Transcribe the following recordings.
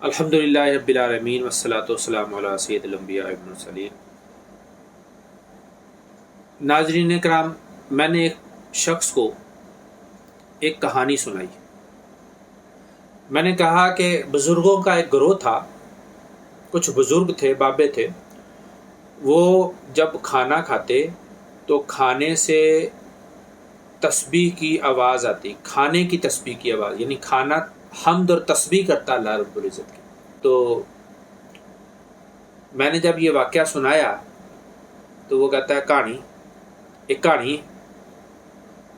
الحمدللہ رب العالمین والصلاۃ والسلام علی سید الانبیاء والمرسلین۔ ناظرین کرام، میں نے ایک شخص کو ایک کہانی سنائی۔ میں نے کہا کہ بزرگوں کا ایک گروہ تھا، کچھ بزرگ تھے، بابے تھے۔ وہ جب کھانا کھاتے تو کھانے سے تسبیح کی آواز آتی، کھانے کی تسبیح کی آواز، یعنی کھانا حمد اور تسبیح کرتا اللہ رب العزت کی۔ تو میں نے جب یہ واقعہ سنایا تو وہ کہتا ہے کہانی ایک کہانی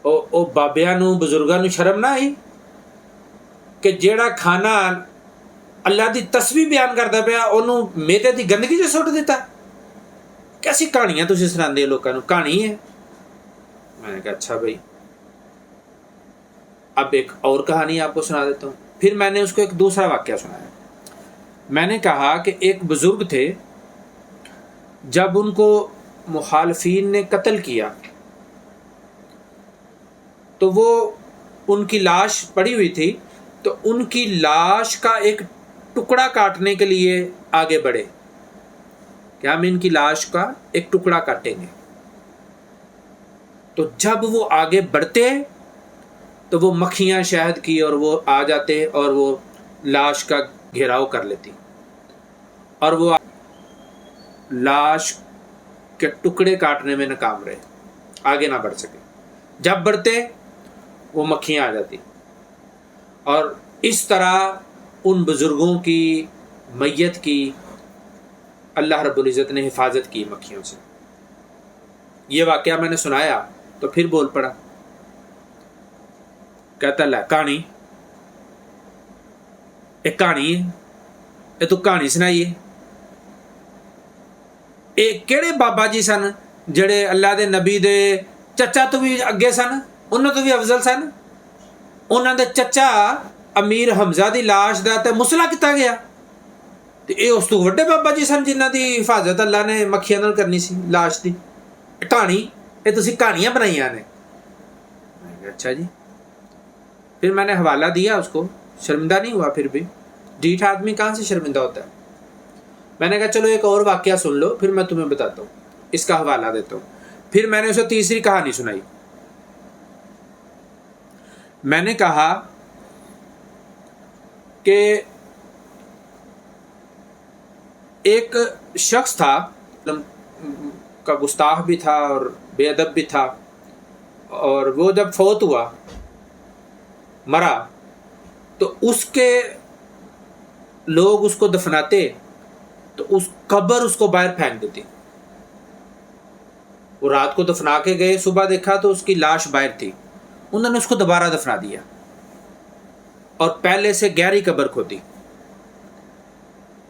او بابیاں نو بزرگاں نو شرم نہ آئی کہ جیڑا کھانا اللہ دی تسبیح بیان کرتا پیا انہوں میدے دی گندگی جو سٹ دیتا۔ کیسی کہانیاں تسی سناندے ہو لوکاں نو؟ کہانی ہے۔ میں نے کہا اچھا بھائی، اب ایک اور کہانی آپ کو سنا دیتا ہوں۔ پھر میں نے اس کو ایک دوسرا واقعہ سنایا۔ میں نے کہا کہ ایک بزرگ تھے، جب ان کو مخالفین نے قتل کیا تو وہ ان کی لاش پڑی ہوئی تھی، تو ان کی لاش کا ایک ٹکڑا کاٹنے کے لیے آگے بڑھے کہ ہم ان کی لاش کا ایک ٹکڑا کاٹیں گے۔ تو جب وہ آگے بڑھتے تو وہ مکھیاں شہد کی اور وہ آ جاتے اور وہ لاش کا گھیراؤ کر لیتی اور وہ لاش کے ٹکڑے کاٹنے میں ناکام رہے، آگے نہ بڑھ سکے۔ جب بڑھتے وہ مکھیاں آ جاتی، اور اس طرح ان بزرگوں کی میت کی اللہ رب العزت نے حفاظت کی مکھیوں سے۔ یہ واقعہ میں نے سنایا تو پھر بول پڑا، کہتا اللہ کہانی ایک کہانی ہے، یہ تو کہانی سنائیے۔ کیڑے بابا جی سن جڑے اللہ دے نبی دے چچا تو بھی اگے سن، انہوں تو بھی افضل سن؟ انہوں دے چچا امیر حمزہ دی لاش دا تے مسئلہ کیتا گیا، تے اے اس تو وڈے بابا جی سن جنہاں دی حفاظت اللہ نے مکھیاں نال کرنی سی لاش دی۔ کہانی اے تسی کہانیاں بنائیاں نے۔ اچھا جی۔ پھر میں نے حوالہ دیا اس کو، شرمندہ نہیں ہوا۔ پھر بھی ڈیٹھ آدمی کہاں سے شرمندہ ہوتا ہے؟ میں نے کہا چلو ایک اور واقعہ سن لو، پھر میں تمہیں بتاتا ہوں، اس کا حوالہ دیتا ہوں۔ پھر میں نے اسے تیسری کہانی سنائی۔ میں نے کہا کہ ایک شخص تھا کا گستاخ بھی تھا اور بے ادب بھی تھا، اور وہ جب فوت ہوا، مرا، تو اس کے لوگ اس کو دفناتے تو اس قبر اس کو باہر پھینک دیتی۔ وہ رات کو دفنا کے گئے، صبح دیکھا تو اس کی لاش باہر تھی، انہوں نے اس کو دوبارہ دفنا دیا اور پہلے سے گہری قبر کھودی،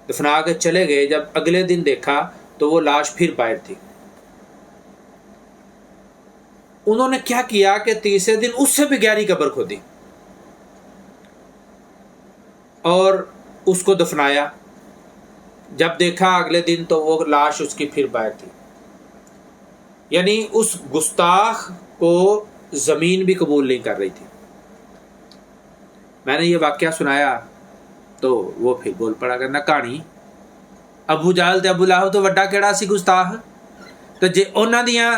دفنا کے چلے گئے۔ جب اگلے دن دیکھا تو وہ لاش پھر باہر تھی۔ انہوں نے کیا کیا کہ تیسرے دن اس سے بھی گہری قبر کھودی اور اس کو دفنایا۔ جب دیکھا اگلے دن تو وہ لاش اس کی پھر باہر تھی۔ یعنی اس گستاخ کو زمین بھی قبول نہیں کر رہی تھی۔ میں نے یہ واقعہ سنایا تو وہ پھر بول پڑا کہ نہ کہانی ابو جہل تے ابو لہب تو وڈا کیڑا سی گستاخ، تو جے انہاں دیاں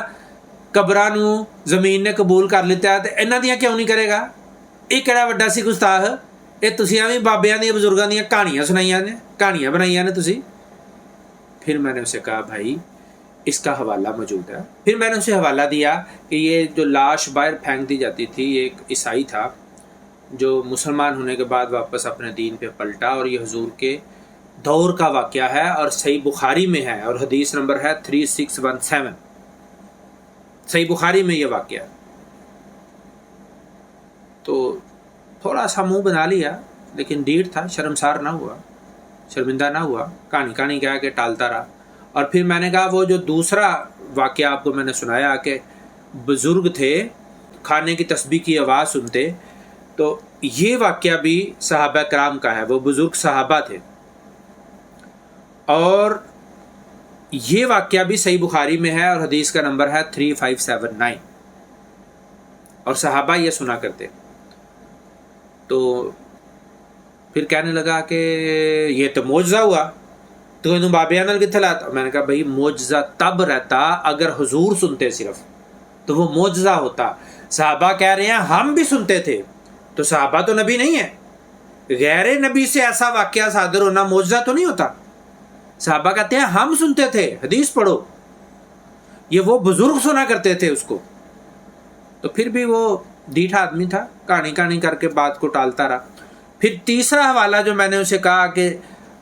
قبراں نو زمین نے قبول کر لیتا ہے تو انہاں دیاں کیوں نہیں کرے گا؟ یہ کیڑا وڈا سی گستاخ؟ یہ تسیاں بھی بابیاں دی بزرگاں دیاں کہانیاں سنائیاں نے، کہانیاں بنائیاں نے تسی۔ پھر میں نے اسے کہا بھائی اس کا حوالہ موجود ہے۔ پھر میں نے اسے حوالہ دیا کہ یہ جو لاش باہر پھینک دی جاتی تھی، یہ ایک عیسائی تھا جو مسلمان ہونے کے بعد واپس اپنے دین پہ پلٹا، اور یہ حضور کے دور کا واقعہ ہے اور صحیح بخاری میں ہے، اور حدیث نمبر ہے 3617۔ صحیح بخاری میں یہ واقعہ۔ تو تھوڑا سا منہ بنا لیا، لیکن ڈیڑھ تھا، شرمسار نہ ہوا، شرمندہ نہ ہوا، کہانی کہہ کے ٹالتا رہا۔ اور پھر میں نے کہا وہ جو دوسرا واقعہ آپ کو میں نے سنایا کہ بزرگ تھے، کھانے کی تسبیح کی آواز سنتے، تو یہ واقعہ بھی صحابہ کرام کا ہے، وہ بزرگ صحابہ تھے، اور یہ واقعہ بھی صحیح بخاری میں ہے اور حدیث کا نمبر ہے 3579، اور صحابہ یہ سنا کرتے۔ تو پھر کہنے لگا کہ یہ تو معجزہ ہوا، تو بابیانل کتنے لاتا؟ میں نے کہا بھائی معجزہ تب رہتا اگر حضور سنتے صرف، تو وہ معجزہ ہوتا۔ صحابہ کہہ رہے ہیں ہم بھی سنتے تھے، تو صحابہ تو نبی نہیں ہے، غیر نبی سے ایسا واقعہ صادر ہونا معجزہ تو نہیں ہوتا۔ صحابہ کہتے ہیں ہم سنتے تھے، حدیث پڑھو، یہ وہ بزرگ سنا کرتے تھے اس کو۔ تو پھر بھی وہ ڈیٹھا آدمی تھا، کہانی کر کے بات کو ٹالتا رہا۔ پھر تیسرا حوالہ جو میں نے اسے کہا کہ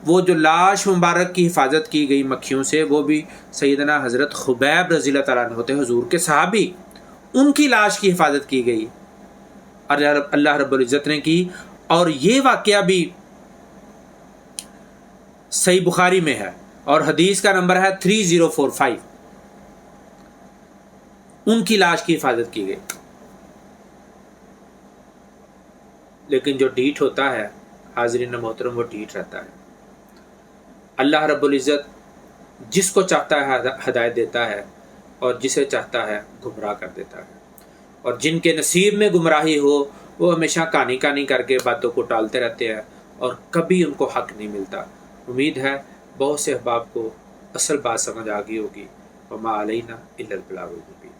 وہ جو لاش مبارک کی حفاظت کی گئی مکھیوں سے، وہ بھی سیدنا حضرت خبیب رضی اللہ تعالیٰ عنہ ہوتے، حضور کے صحابی، ان کی لاش کی حفاظت کی گئی اور اللہ رب العزت نے کی۔ اور یہ واقعہ بھی صحیح بخاری میں ہے اور حدیث کا نمبر ہے 3045، ان کی لاش کی حفاظت کی گئی۔ لیکن جو ڈیٹ ہوتا ہے حاضرین محترم، وہ ڈیٹ رہتا ہے۔ اللہ رب العزت جس کو چاہتا ہے ہدایت دیتا ہے اور جسے چاہتا ہے گمراہ کر دیتا ہے، اور جن کے نصیب میں گمراہی ہو وہ ہمیشہ کہانی کر کے باتوں کو ٹالتے رہتے ہیں اور کبھی ان کو حق نہیں ملتا۔ امید ہے بہت سے احباب کو اصل بات سمجھ آ گئی ہوگی۔ وما علینا الا البلاغ المبین۔